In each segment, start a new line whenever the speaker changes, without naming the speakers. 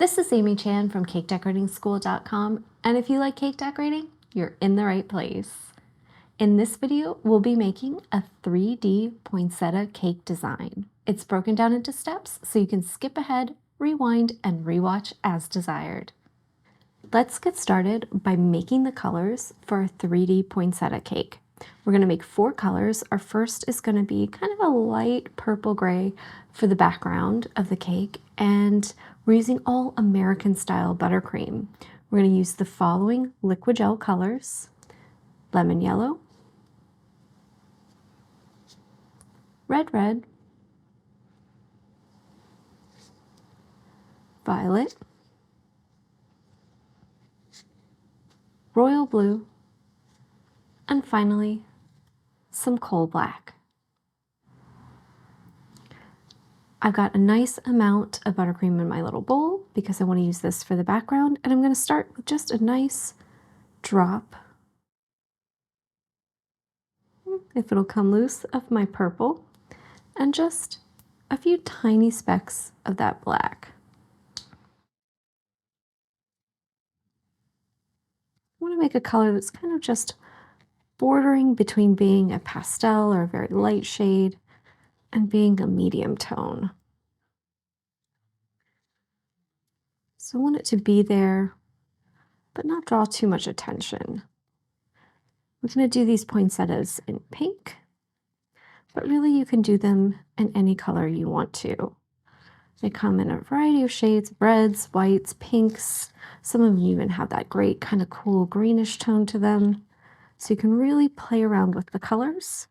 This is Amy Chan from CakeDecoratingSchool.com, and if you like cake decorating, you're in the right place. In this video, we'll be making a 3D poinsettia cake design. It's broken down into steps so you can skip ahead, rewind, and rewatch as desired. Let's get started by making the colors for a 3D poinsettia cake. We're going to make 4 colors. Our first is going to be kind of a light purple gray for the background of the cake, and we're using all American style buttercream. We're going to use the following liquid gel colors: lemon yellow, red, violet, royal blue, and finally some coal black. I've got a nice amount of buttercream in my little bowl because I want to use this for the background, and I'm going to start with just a nice drop, if it'll come loose, of my purple, and just a few tiny specks of that black. I want to make a color that's kind of just bordering between being a pastel or a very light shade and being a medium tone. So I want it to be there, but not draw too much attention. We're going to do these poinsettias in pink, but really you can do them in any color you want to. They come in a variety of shades: reds, whites, pinks. Some of them even have that great kind of cool greenish tone to them. So you can really play around with the colors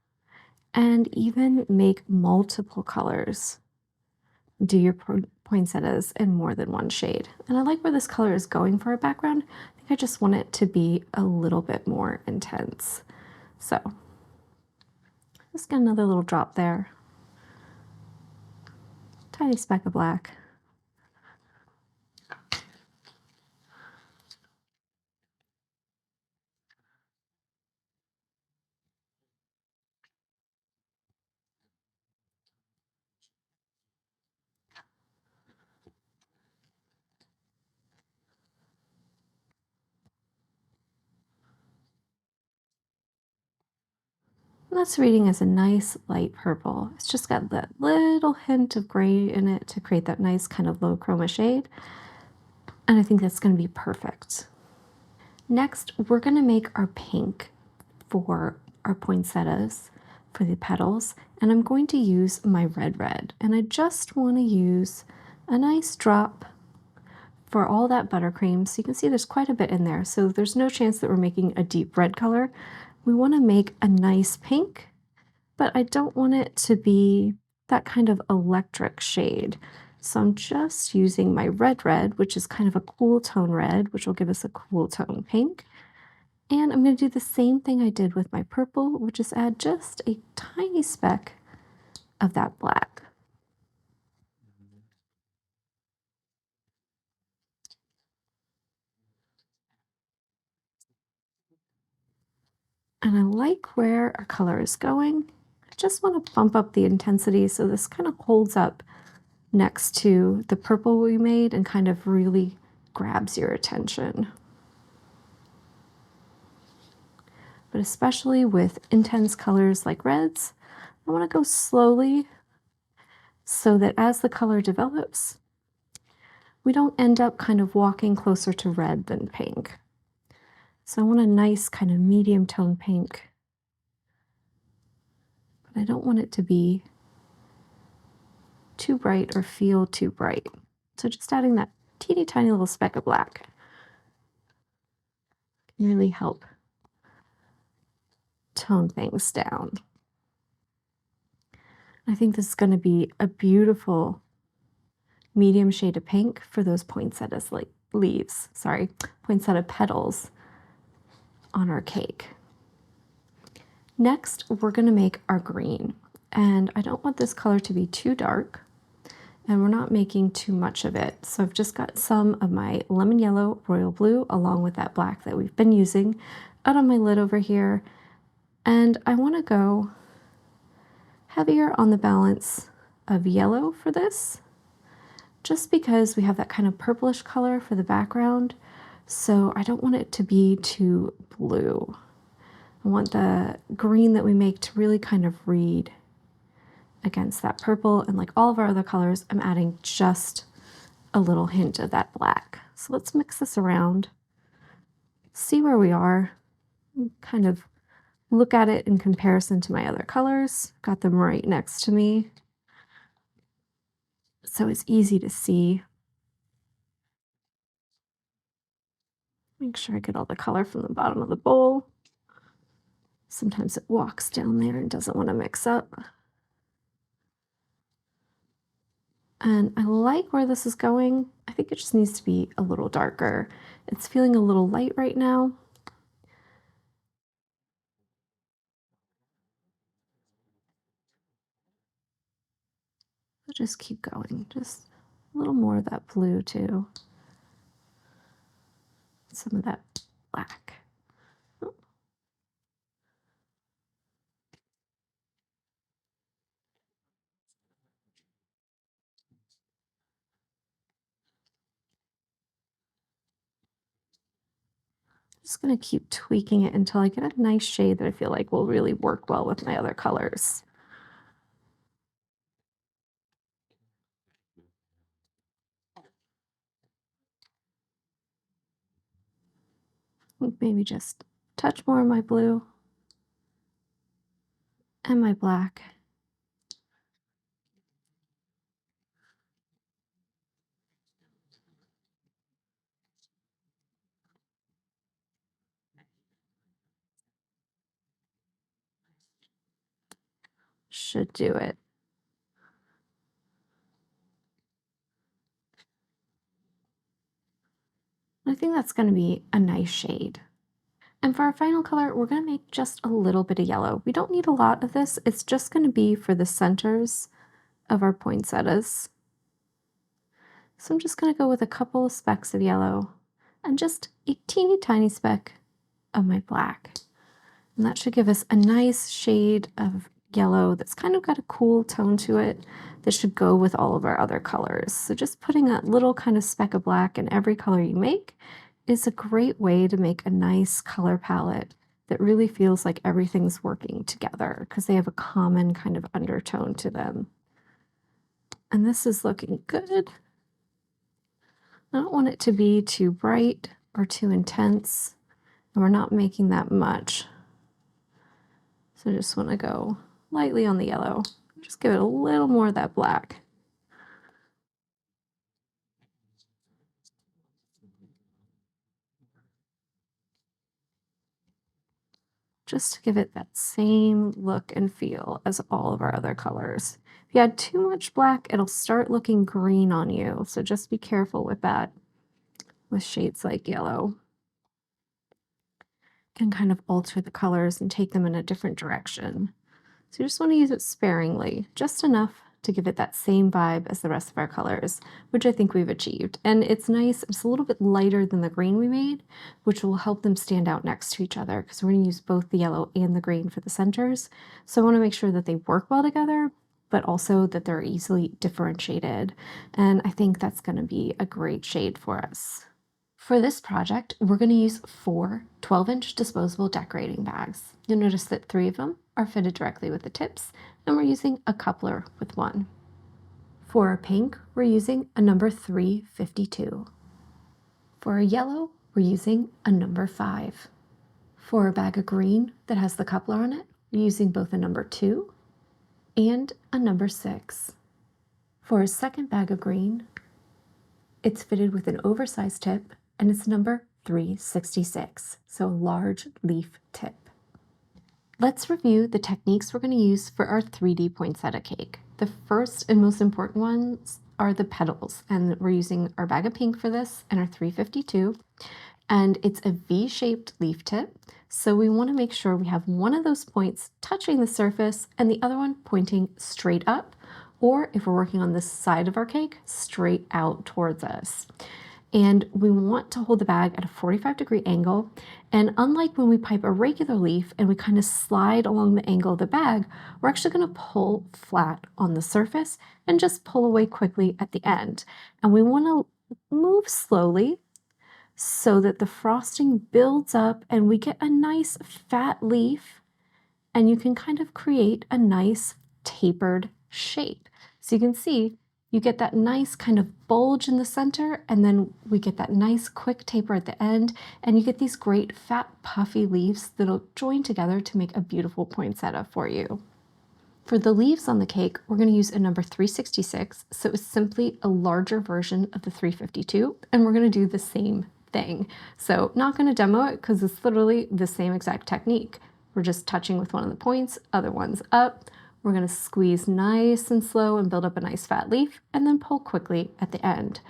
and even make multiple colors. Do your poinsettias in more than one shade. And I like where this color is going for a background. I think I just want it to be a little bit more intense. So just get another little drop there. Tiny speck of black. And that's reading as a nice light purple. It's just got that little hint of gray in it to create that nice kind of low chroma shade. And I think that's going to be perfect. Next, we're going to make our pink for our poinsettias for the petals, and I'm going to use my red, and I just want to use a nice drop for all that buttercream. So you can see there's quite a bit in there, so there's no chance that we're making a deep red color. We want to make a nice pink, but I don't want it to be that kind of electric shade. So I'm just using my red, which is kind of a cool tone red, which will give us a cool tone pink. And I'm going to do the same thing I did with my purple, which is add just a tiny speck of that black. And I like where our color is going. I just want to bump up the intensity so this kind of holds up next to the purple we made and kind of really grabs your attention. But especially with intense colors like reds, I want to go slowly so that as the color develops, we don't end up kind of walking closer to red than pink. So I want a nice kind of medium tone pink, but I don't want it to be too bright or feel too bright. So just adding that teeny tiny little speck of black can really help tone things down. I think this is going to be a beautiful medium shade of pink for those poinsettia poinsettia petals on our cake. Next, we're going to make our green, and I don't want this color to be too dark, and we're not making too much of it. So I've just got some of my lemon yellow, royal blue, along with that black that we've been using out on my lid over here, and I want to go heavier on the balance of yellow for this, just because we have that kind of purplish color for the background. So I don't want it to be too blue. I want the green that we make to really kind of read against that purple, and like all of our other colors, I'm adding just a little hint of that black. So let's mix this around, see where we are, kind of look at it in comparison to my other colors. Got them right next to me, so it's easy to see. Make sure I get all the color from the bottom of the bowl. Sometimes it walks down there and doesn't want to mix up. And I like where this is going. I think it just needs to be a little darker. It's feeling a little light right now. So just keep going. Just a little more of that blue too. Some of that black. Just gonna keep tweaking it until I get a nice shade that I feel like will really work well with my other colors. Maybe just touch more of my blue and my black. Should do it. I think that's gonna be a nice shade. And for our final color, we're gonna make just a little bit of yellow. We don't need a lot of this. It's just gonna be for the centers of our poinsettias. So I'm just gonna go with a couple of specks of yellow and just a teeny tiny speck of my black. And that should give us a nice shade of yellow that's kind of got a cool tone to it that should go with all of our other colors. So just putting a little kind of speck of black in every color you make is a great way to make a nice color palette that really feels like everything's working together because they have a common kind of undertone to them. And this is looking good. I don't want it to be too bright or too intense, and we're not making that much. So I just want to go lightly on the yellow. Just give it a little more of that black. Just to give it that same look and feel as all of our other colors. If you add too much black, it'll start looking green on you. So just be careful with that with shades like yellow. Can kind of alter the colors and take them in a different direction. So you just want to use it sparingly, just enough to give it that same vibe as the rest of our colors, which I think we've achieved. And it's nice, it's a little bit lighter than the green we made, which will help them stand out next to each other because we're going to use both the yellow and the green for the centers. So I want to make sure that they work well together, but also that they're easily differentiated. And I think that's going to be a great shade for us. For this project, we're going to use four 12-inch disposable decorating bags. You'll notice that 3 of them are fitted directly with the tips, and we're using a coupler with one. For our pink, we're using a number 352. For our yellow, we're using a number 5. For a bag of green that has the coupler on it, we're using both a number 2 and a number 6. For a second bag of green, it's fitted with an oversized tip, and it's number 366, so large leaf tip. Let's review the techniques we're going to use for our 3D poinsettia cake. The first and most important ones are the petals, and we're using our bag of pink for this and our 352, and it's a V-shaped leaf tip, so we want to make sure we have one of those points touching the surface and the other one pointing straight up, or if we're working on this side of our cake, straight out towards us. And we want to hold the bag at a 45-degree angle. And unlike when we pipe a regular leaf and we kind of slide along the angle of the bag, we're actually going to pull flat on the surface and just pull away quickly at the end. And we want to move slowly so that the frosting builds up and we get a nice fat leaf, and you can kind of create a nice tapered shape. So you can see you get that nice kind of bulge in the center, and then we get that nice quick taper at the end, and you get these great fat puffy leaves that'll join together to make a beautiful poinsettia for you. For the leaves on the cake, we're going to use a number 366, so it's simply a larger version of the 352, and we're going to do the same thing. So not going to demo it because it's literally the same exact technique. We're just touching with one of the points, other one's up. We're going to squeeze nice and slow and build up a nice fat leaf, and then pull quickly at the end.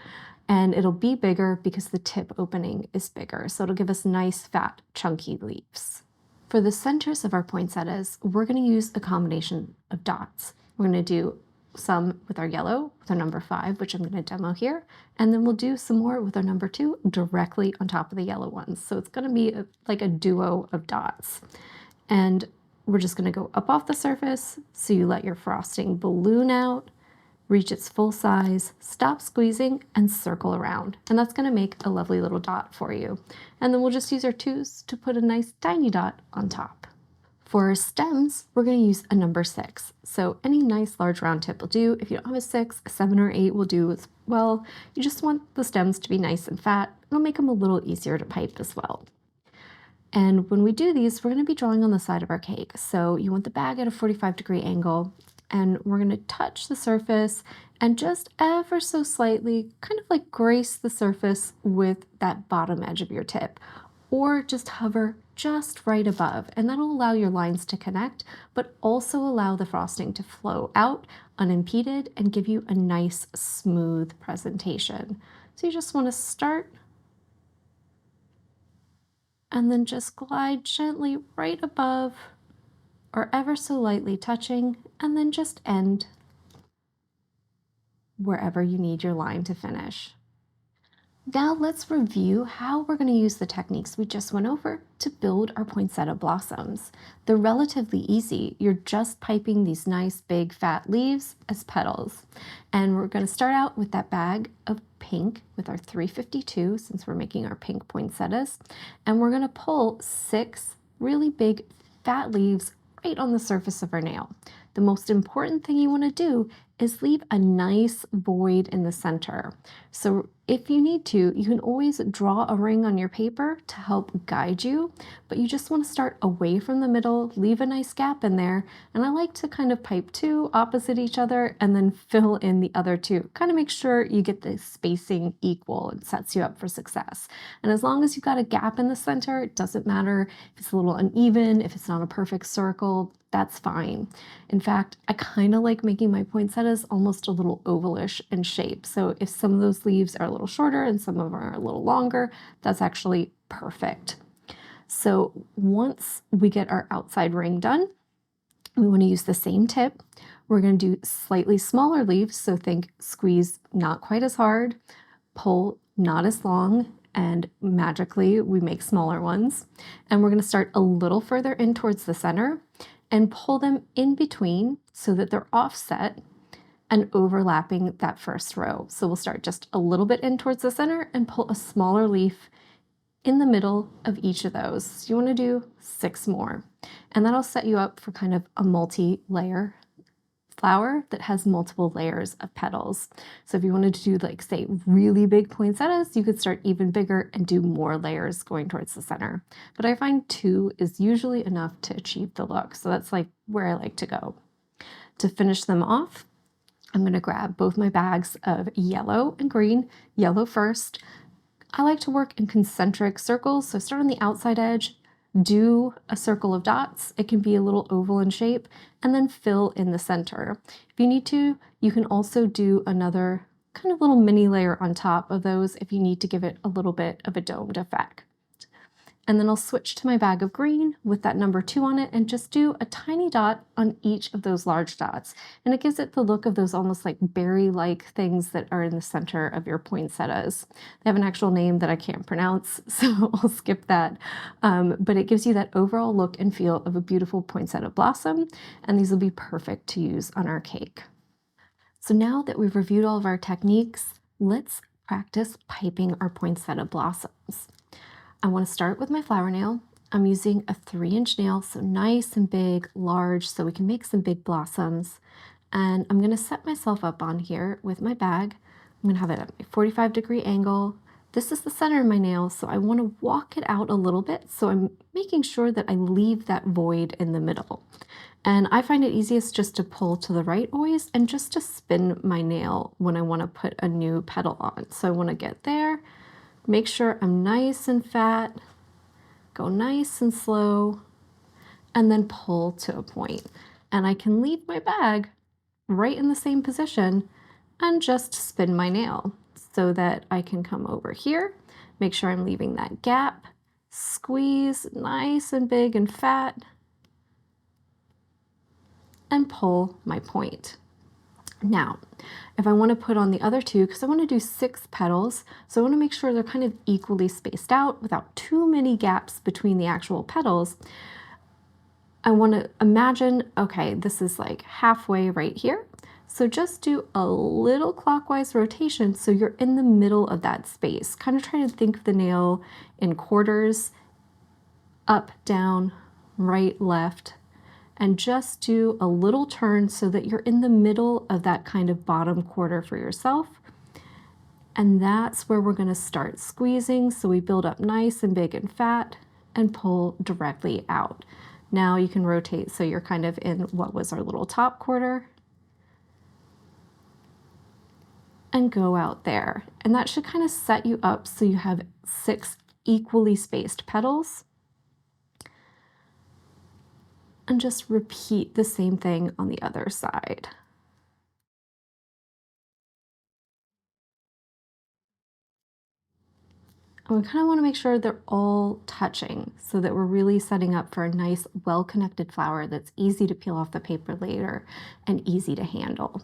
And it'll be bigger because the tip opening is bigger, so it'll give us nice, fat, chunky leaves. For the centers of our poinsettias, we're going to use a combination of dots. We're going to do some with our yellow, with our number 5, which I'm going to demo here, and then we'll do some more with our number 2 directly on top of the yellow ones. So it's going to be like a duo of dots. And we're just going to go up off the surface, so you let your frosting balloon out, reach its full size, stop squeezing, and circle around. And that's going to make a lovely little dot for you. And then we'll just use our 2s to put a nice tiny dot on top. For our stems, we're going to use a number 6. So any nice large round tip will do. If you don't have a 6, a 7 or 8 will do as well. You just want the stems to be nice and fat. It'll make them a little easier to pipe as well. And when we do these, we're going to be drawing on the side of our cake. So you want the bag at a 45-degree angle, and we're going to touch the surface and just ever so slightly kind of like grace the surface with that bottom edge of your tip, or just hover just right above, and that'll allow your lines to connect, but also allow the frosting to flow out unimpeded and give you a nice smooth presentation. So you just want to start and then just glide gently right above or ever so lightly touching, and then just end wherever you need your line to finish. Now let's review how we're going to use the techniques we just went over to build our poinsettia blossoms. They're relatively easy. You're just piping these nice big fat leaves as petals. And we're going to start out with that bag of pink with our 352, since we're making our pink poinsettias. And we're going to pull 6 really big fat leaves right on the surface of our nail. The most important thing you want to do is leave a nice void in the center. So if you need to, you can always draw a ring on your paper to help guide you, but you just want to start away from the middle, leave a nice gap in there, and I like to kind of pipe 2 opposite each other and then fill in the other 2. Kind of make sure you get the spacing equal. It sets you up for success. And as long as you've got a gap in the center, it doesn't matter if it's a little uneven, if it's not a perfect circle, that's fine. In fact, I kind of like making my poinsettias almost a little ovalish in shape. So if some of those leaves are a little shorter and some of them are a little longer, that's actually perfect. So once we get our outside ring done, we want to use the same tip. We're going to do slightly smaller leaves. So think squeeze not quite as hard, pull not as long, and magically we make smaller ones. And we're going to start a little further in towards the center and pull them in between so that they're offset and overlapping that first row. So we'll start just a little bit in towards the center and pull a smaller leaf in the middle of each of those. So you want to do 6 more. And that'll set you up for kind of a multi-layer flower that has multiple layers of petals. So if you wanted to do, like, say, really big poinsettias, you could start even bigger and do more layers going towards the center. But I find 2 is usually enough to achieve the look. So that's like where I like to go. To finish them off, I'm going to grab both my bags of yellow and green. Yellow first. I like to work in concentric circles. So start on the outside edge, do a circle of dots. It can be a little oval in shape, and then fill in the center. If you need to, you can also do another kind of little mini layer on top of those if you need to give it a little bit of a domed effect. And then I'll switch to my bag of green with that number 2 on it and just do a tiny dot on each of those large dots. And it gives it the look of those almost like berry-like things that are in the center of your poinsettias. They have an actual name that I can't pronounce, so I'll skip that. But it gives you that overall look and feel of a beautiful poinsettia blossom, and these will be perfect to use on our cake. So now that we've reviewed all of our techniques, let's practice piping our poinsettia blossoms. I want to start with my flower nail. I'm using a 3-inch nail, so nice and big, large, so we can make some big blossoms. And I'm going to set myself up on here with my bag. I'm going to have it at my 45-degree angle. This is the center of my nail, so I want to walk it out a little bit, so I'm making sure that I leave that void in the middle. And I find it easiest just to pull to the right always and just to spin my nail when I want to put a new petal on. So I want to get there, make sure I'm nice and fat, go nice and slow, and then pull to a point. And I can leave my bag right in the same position and just spin my nail so that I can come over here, make sure I'm leaving that gap, squeeze nice and big and fat, and pull my point. Now, if I want to put on the other 2, because I want to do 6 petals, so I want to make sure they're kind of equally spaced out without too many gaps between the actual petals. I want to imagine, okay, this is like halfway right here. So just do a little clockwise rotation so you're in the middle of that space. Kind of try to think of the nail in quarters, up, down, right, left, and just do a little turn so that you're in the middle of that kind of bottom quarter for yourself. And that's where we're going to start squeezing. So we build up nice and big and fat and pull directly out. Now you can rotate so you're kind of in what was our little top quarter and go out there. And that should kind of set you up so you have 6 equally spaced petals. And just repeat the same thing on the other side. And we kind of want to make sure they're all touching so that we're really setting up for a nice, well-connected flower that's easy to peel off the paper later and easy to handle.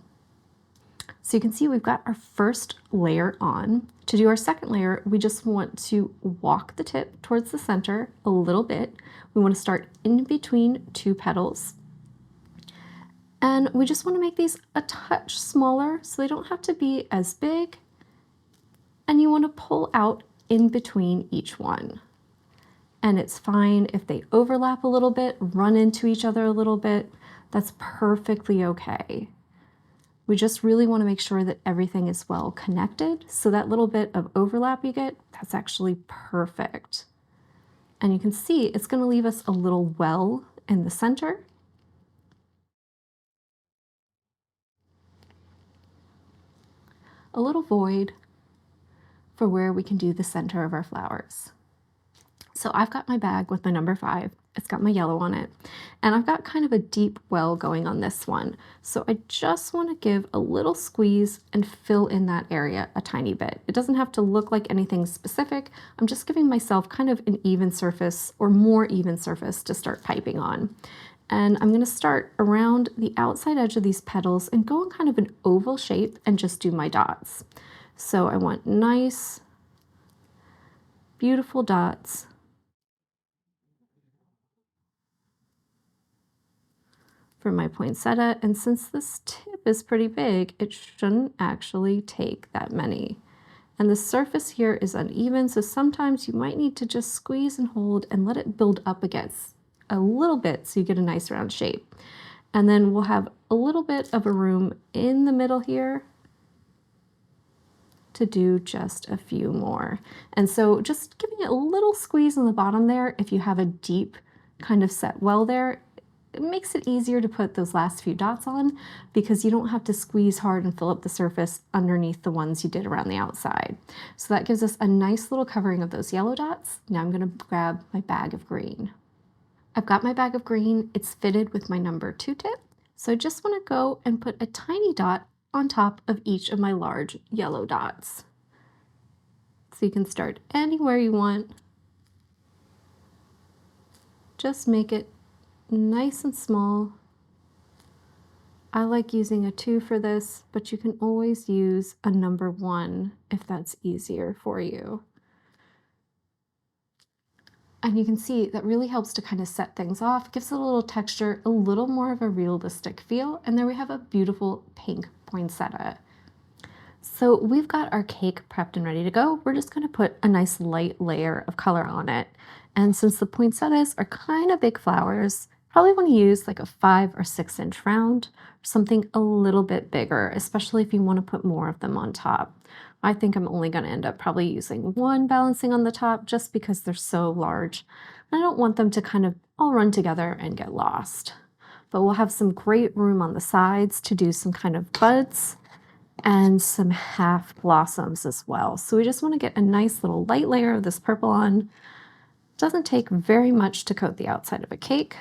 So you can see we've got our first layer on. To do our second layer, we just want to walk the tip towards the center a little bit. We want to start in between 2 petals. And we just want to make these a touch smaller so they don't have to be as big. And you want to pull out in between each one. And it's fine if they overlap a little bit, run into each other a little bit. That's perfectly okay. We just really want to make sure that everything is well connected. So that little bit of overlap you get, that's actually perfect. And you can see it's going to leave us a little well in the center. A little void for where we can do the center of our flowers. So I've got my bag with my number 5. It's got my yellow on it. And I've got kind of a deep well going on this one. So I just want to give a little squeeze and fill in that area a tiny bit. It doesn't have to look like anything specific. I'm just giving myself kind of an even surface or more even surface to start piping on. And I'm going to start around the outside edge of these petals and go in kind of an oval shape and just do my dots. So I want nice, beautiful dots. For my poinsettia, and since this tip is pretty big, it shouldn't actually take that many. And the surface here is uneven, so sometimes you might need to just squeeze and hold and let it build up against a little bit so you get a nice round shape. And then we'll have a little bit of a room in the middle here to do just a few more. And so just giving it a little squeeze on the bottom there, if you have a deep kind of set well there, it makes it easier to put those last few dots on because you don't have to squeeze hard and fill up the surface underneath the ones you did around the outside. So that gives us a nice little covering of those yellow dots. Now I'm going to grab my bag of green. I've got my bag of green. It's fitted with my number 2 tip. So I just want to go and put a tiny dot on top of each of my large yellow dots. So you can start anywhere you want. Just make it nice and small. I like using a 2 for this, but you can always use a number 1 if that's easier for you. And you can see that really helps to kind of set things off, gives it a little texture, a little more of a realistic feel. And there we have a beautiful pink poinsettia. So we've got our cake prepped and ready to go. We're just going to put a nice light layer of color on it. And since the poinsettias are kind of big flowers, probably want to use like a 5 or 6 inch round, or something a little bit bigger, especially if you want to put more of them on top. I think I'm only going to end up probably using one balancing on the top just because they're so large. I don't want them to kind of all run together and get lost. But we'll have some great room on the sides to do some kind of buds and some half blossoms as well. So we just want to get a nice little light layer of this purple on. Doesn't take very much to coat the outside of a cake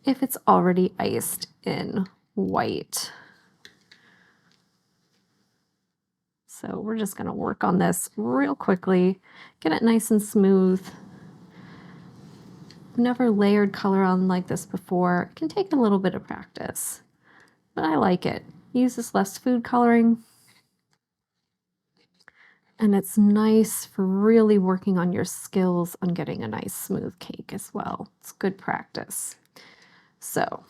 if it's already iced in white. So we're just going to work on this real quickly, get it nice and smooth. Never layered color on like this before. It can take a little bit of practice, but I like it. Uses less food coloring. And it's nice for really working on your skills on getting a nice smooth cake as well. It's good practice. So,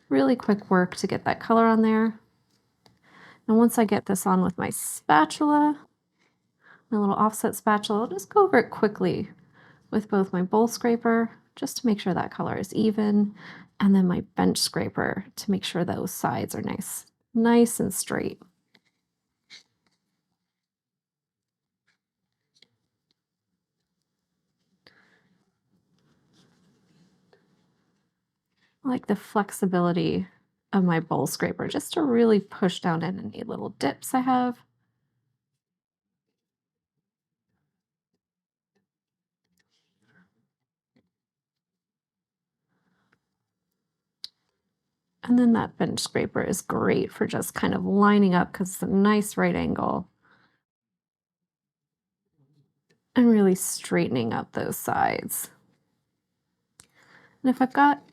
really quick work to get that color on there. And once I get this on with my spatula, my little offset spatula, I'll just go over it quickly with both my bowl scraper, just to make sure that color is even, and then my bench scraper to make sure those sides are nice and straight. I like the flexibility of my bowl scraper just to really push down in any little dips I have. And then that bench scraper is great for just kind of lining up because it's a nice right angle and really straightening up those sides. And if I've got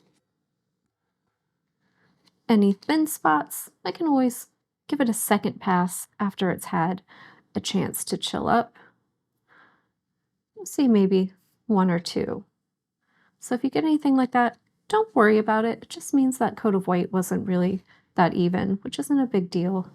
any thin spots, I can always give it a second pass after it's had a chance to chill up. See maybe 1 or 2. So if you get anything like that, don't worry about it. It just means that coat of white wasn't really that even, which isn't a big deal.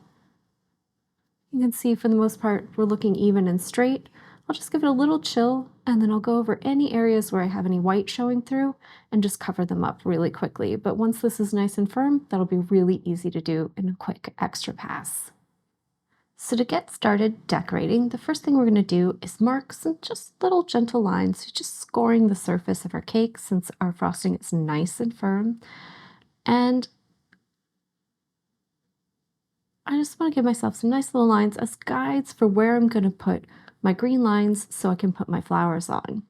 You can see for the most part, we're looking even and straight. I'll just give it a little chill, and then I'll go over any areas where I have any white showing through and just cover them up really quickly. But once this is nice and firm, that'll be really easy to do in a quick extra pass. So to get started decorating, the first thing we're going to do is mark some just little gentle lines, just scoring the surface of our cake since our frosting is nice and firm. And I just want to give myself some nice little lines as guides for where I'm going to put my green lines so I can put my flowers on.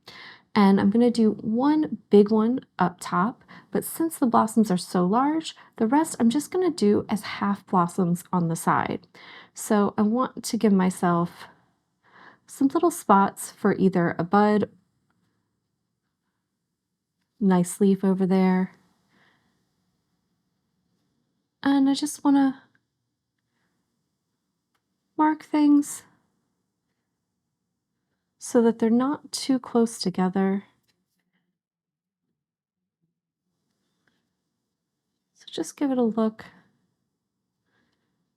And I'm going to do one big one up top, but since the blossoms are so large, the rest I'm just going to do as half blossoms on the side. So I want to give myself some little spots for either a bud, nice leaf over there, and I just want to mark things so that they're not too close together. So just give it a look,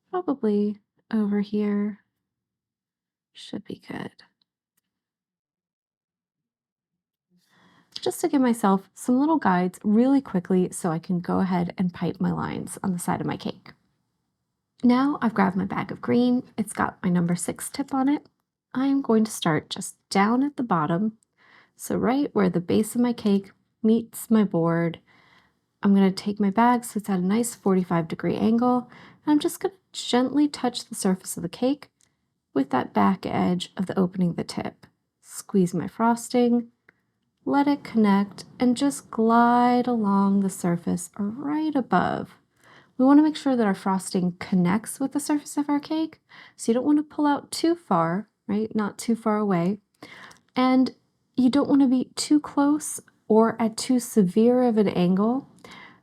probably over here should be good. Just to give myself some little guides really quickly so I can go ahead and pipe my lines on the side of my cake. Now I've grabbed my bag of green. It's got my number 6 tip on it. I'm going to start just down at the bottom. So right where the base of my cake meets my board, I'm going to take my bag so it's at a nice 45-degree angle. And I'm just going to gently touch the surface of the cake with that back edge of the opening of the tip. Squeeze my frosting, let it connect, and just glide along the surface right above. We want to make sure that our frosting connects with the surface of our cake, so you don't want to pull out too far, right? Not too far away. And You don't want to be too close or at too severe of an angle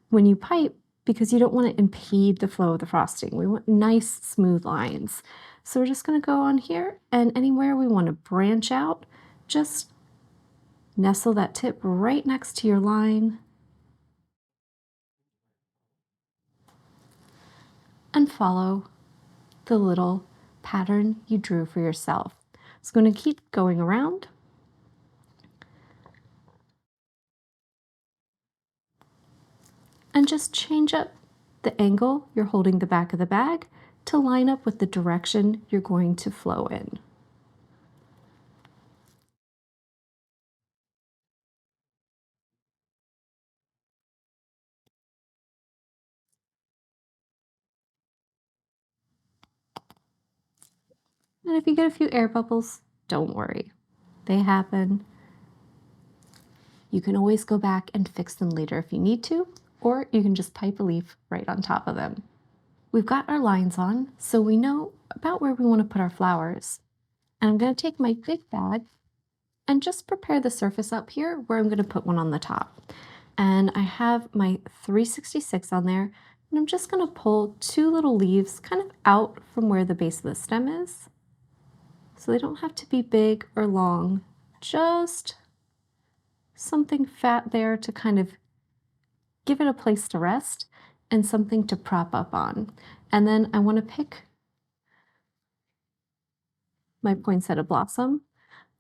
when you pipe because you don't want to impede the flow of the frosting. We want nice, smooth lines. So we're just going to go on here, and anywhere we want to branch out, just nestle that tip right next to your line and follow the little pattern you drew for yourself. So I'm going to keep going around and just change up the angle you're holding the back of the bag to line up with the direction you're going to flow in. And if you get a few air bubbles, don't worry. They happen. You can always go back and fix them later if you need to, or you can just pipe a leaf right on top of them. We've got our lines on, so we know about where we want to put our flowers. And I'm going to take my big bag and just prepare the surface up here where I'm going to put one on the top. And I have my 366 on there, and I'm just going to pull two little leaves kind of out from where the base of the stem is. So they don't have to be big or long, just something fat there to kind of give it a place to rest and something to prop up on. And then I want to pick my poinsettia blossom.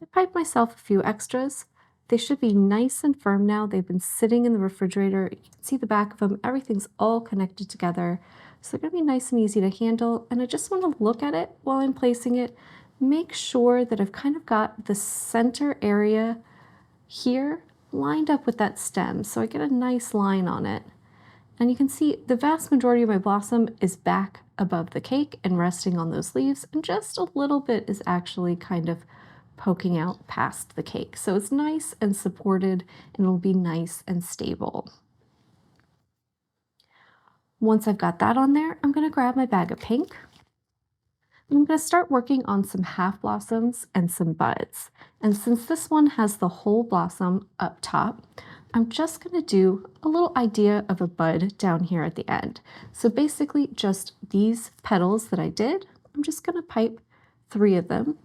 I piped myself a few extras. They should be nice and firm now. They've been sitting in the refrigerator. You can see the back of them. Everything's all connected together. So they're going to be nice and easy to handle. And I just want to look at it while I'm placing it. Make sure that I've kind of got the center area here lined up with that stem. So I get a nice line on it. And you can see the vast majority of my blossom is back above the cake and resting on those leaves, and just a little bit is actually kind of poking out past the cake. So it's nice and supported, and it'll be nice and stable. Once I've got that on there, I'm going to grab my bag of pink. I'm going to start working on some half blossoms and some buds. And since this one has the whole blossom up top, I'm just going to do a little idea of a bud down here at the end. So basically just these petals that I did, I'm just going to pipe 3 of them,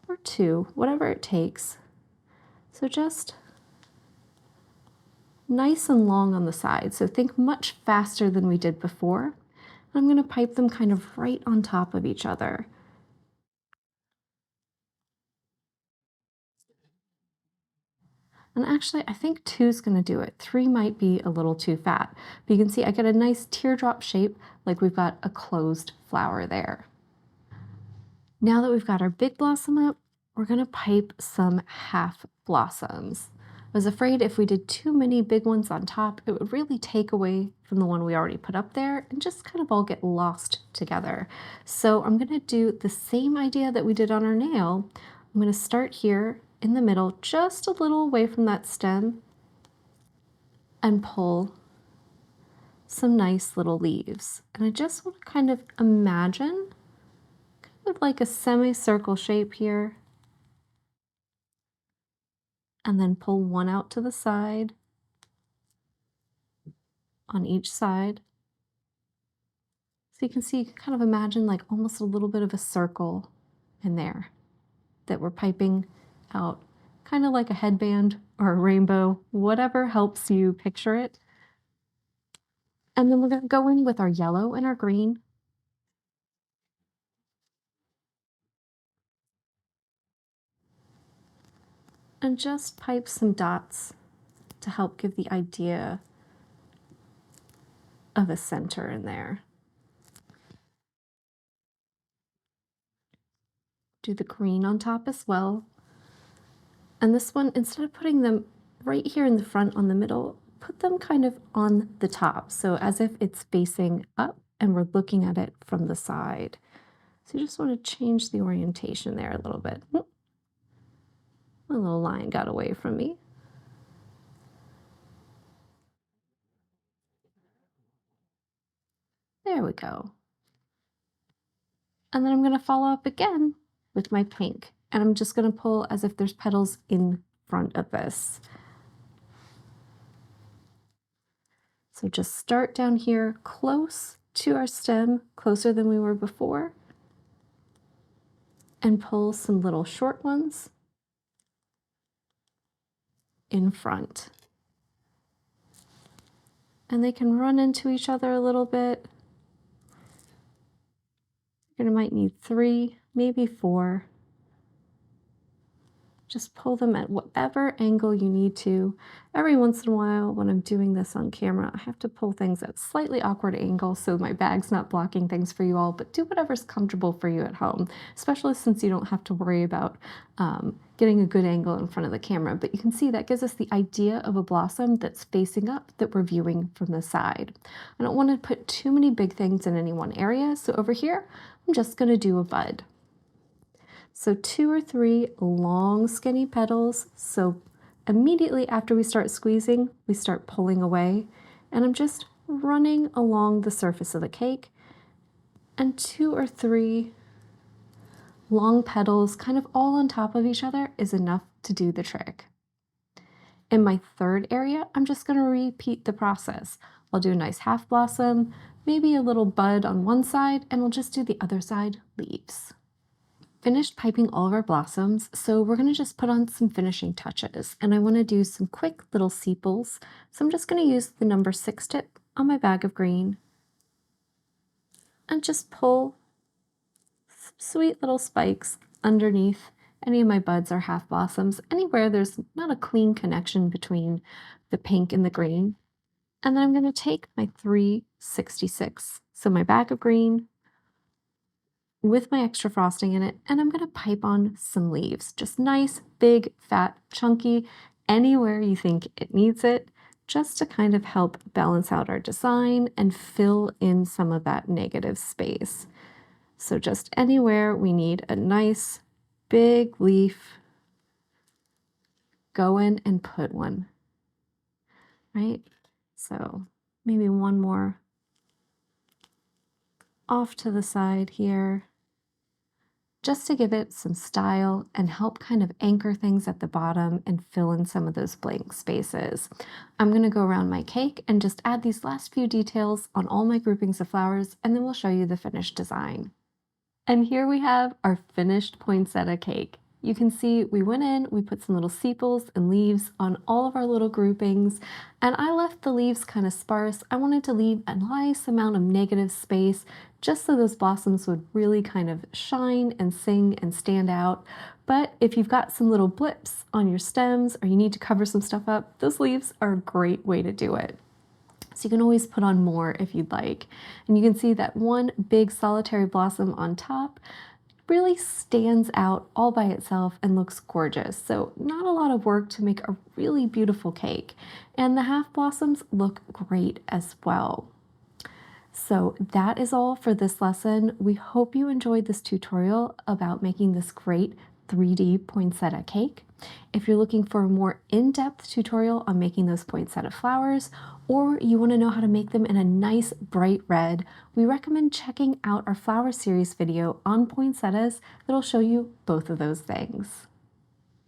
or 2, whatever it takes. So just nice and long on the side. So think much faster than we did before. I'm going to pipe them kind of right on top of each other. And actually, I think 2 is going to do it. 3 might be a little too fat. But you can see I get a nice teardrop shape, like we've got a closed flower there. Now that we've got our big blossom up, we're going to pipe some half blossoms. I was afraid if we did too many big ones on top, it would really take away from the one we already put up there and just kind of all get lost together. So I'm going to do the same idea that we did on our nail. I'm going to start here in the middle, just a little away from that stem, and pull some nice little leaves. And I just want to kind of imagine kind of like a semicircle shape here, and then pull one out to the side on each side. So you can see, you can kind of imagine like almost a little bit of a circle in there that we're piping out, kind of like a headband or a rainbow, whatever helps you picture it. And then we're going to go in with our yellow and our green. And just pipe some dots to help give the idea of a center in there. Do the green on top as well. And this one, instead of putting them right here in the front on the middle, put them kind of on the top. So as if it's facing up and we're looking at it from the side. So you just want to change the orientation there a little bit. My little line got away from me. There we go. And then I'm going to follow up again with my pink. and I'm just going to pull as if there's petals in front of this. So just start down here close to our stem, closer than we were before, and pull some little short ones in front. And they can run into each other a little bit. You're gonna might need 3, maybe 4. Just pull them at whatever angle you need to. Every once in a while, when I'm doing this on camera, I have to pull things at slightly awkward angles so my bag's not blocking things for you all, but do whatever's comfortable for you at home, especially since you don't have to worry about getting a good angle in front of the camera. But you can see that gives us the idea of a blossom that's facing up that we're viewing from the side. I don't want to put too many big things in any one area, so over here, I'm just going to do a bud. So 2 or 3 long skinny petals. So immediately after we start squeezing, we start pulling away. And I'm just running along the surface of the cake. And 2 or 3 long petals kind of all on top of each other is enough to do the trick. In my third area, I'm just going to repeat the process. I'll do a nice half blossom, maybe a little bud on one side, and we'll just do the other side leaves. Finished piping all of our blossoms, so we're going to just put on some finishing touches, and I want to do some quick little sepals. So I'm just going to use the number 6 tip on my bag of green and just pull some sweet little spikes underneath any of my buds or half blossoms, anywhere there's not a clean connection between the pink and the green. And then I'm going to take my 366, so my bag of green, with my extra frosting in it, and I'm going to pipe on some leaves. Just nice, big, fat, chunky, anywhere you think it needs it, just to kind of help balance out our design and fill in some of that negative space. So just anywhere we need a nice, big leaf, go in and put one, right? So maybe one more off to the side here, just to give it some style and help kind of anchor things at the bottom and fill in some of those blank spaces. I'm going to go around my cake and just add these last few details on all my groupings of flowers, and then we'll show you the finished design. And here we have our finished poinsettia cake. You can see we went in, we put some little sepals and leaves on all of our little groupings, and I left the leaves kind of sparse. I wanted to leave a nice amount of negative space just so those blossoms would really kind of shine and sing and stand out. But if you've got some little blips on your stems or you need to cover some stuff up, those leaves are a great way to do it. So you can always put on more if you'd like. And you can see that one big solitary blossom on top really stands out all by itself and looks gorgeous. So not a lot of work to make a really beautiful cake. And the half blossoms look great as well. So that is all for this lesson. We hope you enjoyed this tutorial about making this great 3D poinsettia cake. If you're looking for a more in-depth tutorial on making those poinsettia flowers, or you want to know how to make them in a nice bright red, we recommend checking out our flower series video on poinsettias that'll show you both of those things.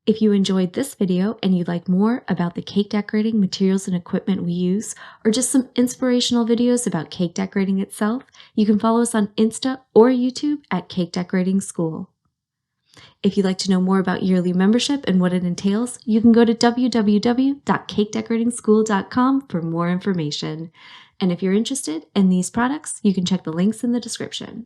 If you enjoyed this video and you'd like more about the cake decorating materials and equipment we use, or just some inspirational videos about cake decorating itself, you can follow us on Insta or YouTube at Cake Decorating School. If you'd like to know more about yearly membership and what it entails, you can go to www.cakedecoratingschool.com for more information. And if you're interested in these products, you can check the links in the description.